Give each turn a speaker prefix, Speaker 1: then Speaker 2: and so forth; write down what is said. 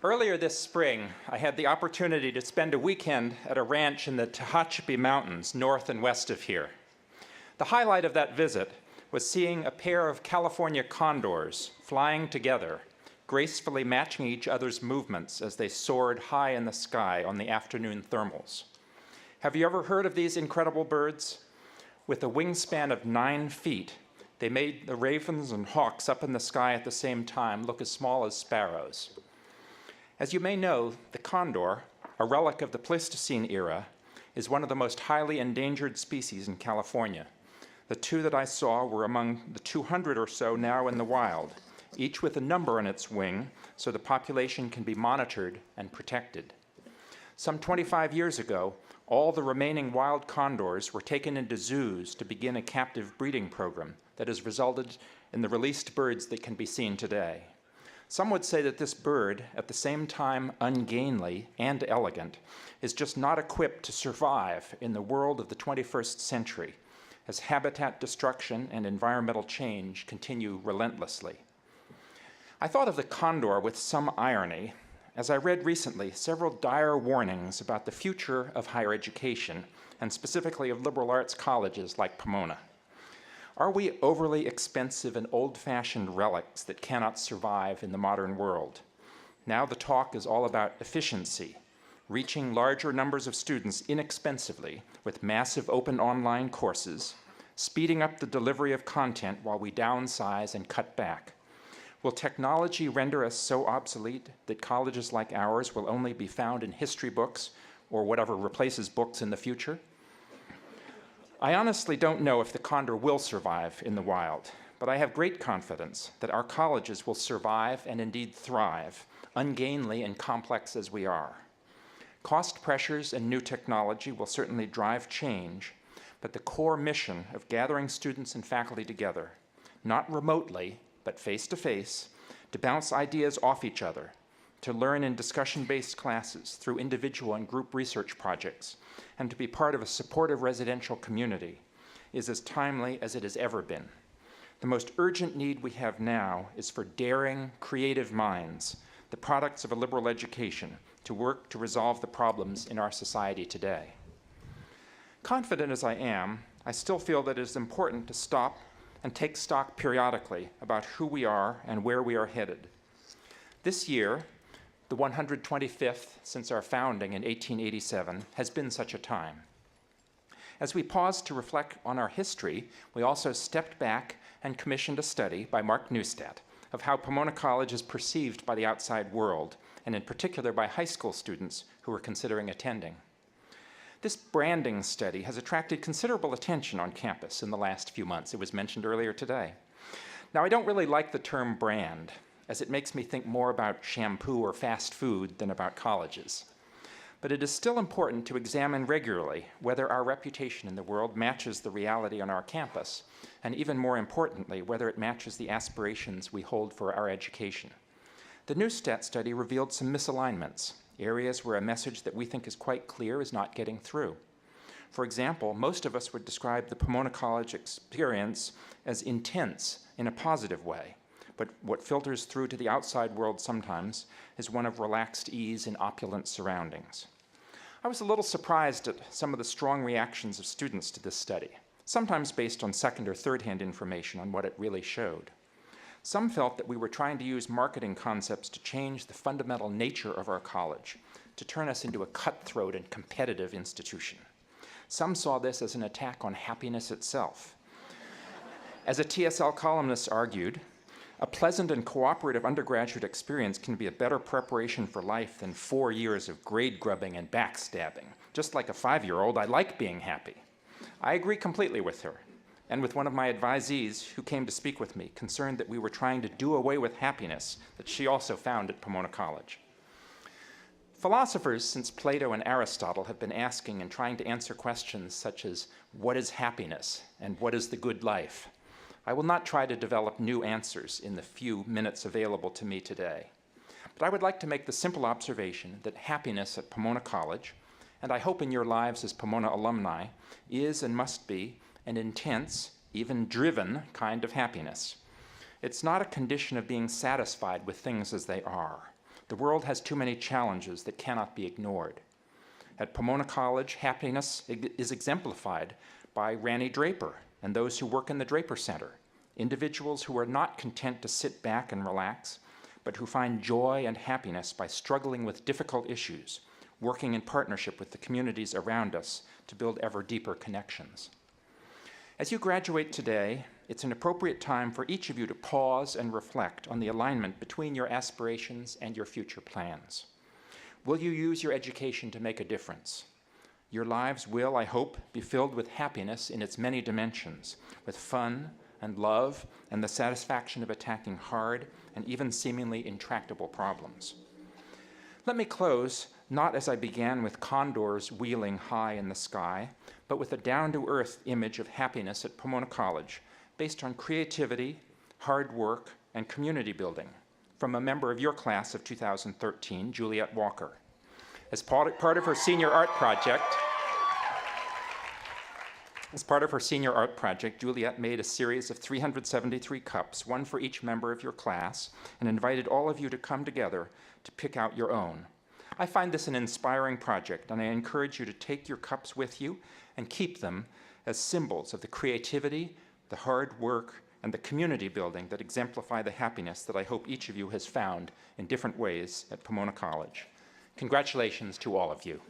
Speaker 1: Earlier this spring, I had the opportunity to spend a weekend at a ranch in the Tehachapi Mountains, north and west of here. The highlight of that visit was seeing a pair of California condors flying together, gracefully matching each other's movements as they soared high in the sky on the afternoon thermals. Have you ever heard of these incredible birds? With a wingspan of 9 feet, they made the ravens and hawks up in the sky at the same time look as small as sparrows. As you may know, the condor, a relic of the Pleistocene era, is one of the most highly endangered species in California. The two that I saw were among the 200 or so now in the wild, each with a number on its wing so the population can be monitored and protected. Some 25 years ago, all the remaining wild condors were taken into zoos to begin a captive breeding program that has resulted in the released birds that can be seen today. Some would say that this bird, at the same time ungainly and elegant, is just not equipped to survive in the world of the 21st century, as habitat destruction and environmental change continue relentlessly. I thought of the condor with some irony as I read recently several dire warnings about the future of higher education, and specifically of liberal arts colleges like Pomona. Are we overly expensive and old-fashioned relics that cannot survive in the modern world? Now the talk is all about efficiency, reaching larger numbers of students inexpensively with massive open online courses, speeding up the delivery of content while we downsize and cut back. Will technology render us so obsolete that colleges like ours will only be found in history books or whatever replaces books in the future? I honestly don't know if the condor will survive in the wild, but I have great confidence that our colleges will survive and indeed thrive, ungainly and complex as we are. Cost pressures and new technology will certainly drive change, but the core mission of gathering students and faculty together, not remotely, but face-to-face, to bounce ideas off each other, to learn in discussion-based classes through individual and group research projects, and to be part of a supportive residential community, is as timely as it has ever been. The most urgent need we have now is for daring, creative minds, the products of a liberal education, to work to resolve the problems in our society today. Confident as I am, I still feel that it is important to stop and take stock periodically about who we are and where we are headed. This year, the 125th since our founding in 1887, has been such a time. As we paused to reflect on our history, we also stepped back and commissioned a study by Mark Neustadt of how Pomona College is perceived by the outside world, and in particular by high school students who are considering attending. This branding study has attracted considerable attention on campus in the last few months. It was mentioned earlier today. Now, I don't really like the term brand, as it makes me think more about shampoo or fast food than about colleges. But it is still important to examine regularly whether our reputation in the world matches the reality on our campus, and even more importantly, whether it matches the aspirations we hold for our education. The Neustadt study revealed some misalignments, areas where a message that we think is quite clear is not getting through. For example, most of us would describe the Pomona College experience as intense in a positive way, but what filters through to the outside world sometimes is one of relaxed ease in opulent surroundings. I was a little surprised at some of the strong reactions of students to this study, sometimes based on second or third-hand information on what it really showed. Some felt that we were trying to use marketing concepts to change the fundamental nature of our college, to turn us into a cutthroat and competitive institution. Some saw this as an attack on happiness itself. As a TSL columnist argued, a pleasant and cooperative undergraduate experience can be a better preparation for life than 4 years of grade grubbing and backstabbing. Just like a 5-year-old, I like being happy. I agree completely with her, and with one of my advisees who came to speak with me, concerned that we were trying to do away with happiness that she also found at Pomona College. Philosophers since Plato and Aristotle have been asking and trying to answer questions such as, what is happiness and what is the good life? I will not try to develop new answers in the few minutes available to me today. But I would like to make the simple observation that happiness at Pomona College, and I hope in your lives as Pomona alumni, is and must be an intense, even driven kind of happiness. It's not a condition of being satisfied with things as they are, The world has too many challenges that cannot be ignored. At Pomona College, happiness is exemplified by Randy Draper and those who work in the Draper Center, individuals who are not content to sit back and relax, but who find joy and happiness by struggling with difficult issues, working in partnership with the communities around us to build ever deeper connections. As you graduate today, it's an appropriate time for each of you to pause and reflect on the alignment between your aspirations and your future plans. Will you use your education to make a difference? Your lives will, I hope, be filled with happiness in its many dimensions, with fun and love and the satisfaction of attacking hard and even seemingly intractable problems. Let me close, not as I began with condors wheeling high in the sky, but with a down-to-earth image of happiness at Pomona College, based on creativity, hard work, and community building, from a member of your class of 2013, Juliet Walker. As part of her senior art project, Juliet made a series of 373 cups, one for each member of your class, and invited all of you to come together to pick out your own. I find this an inspiring project, and I encourage you to take your cups with you and keep them as symbols of the creativity, the hard work, and the community building that exemplify the happiness that I hope each of you has found in different ways at Pomona College. Congratulations to all of you.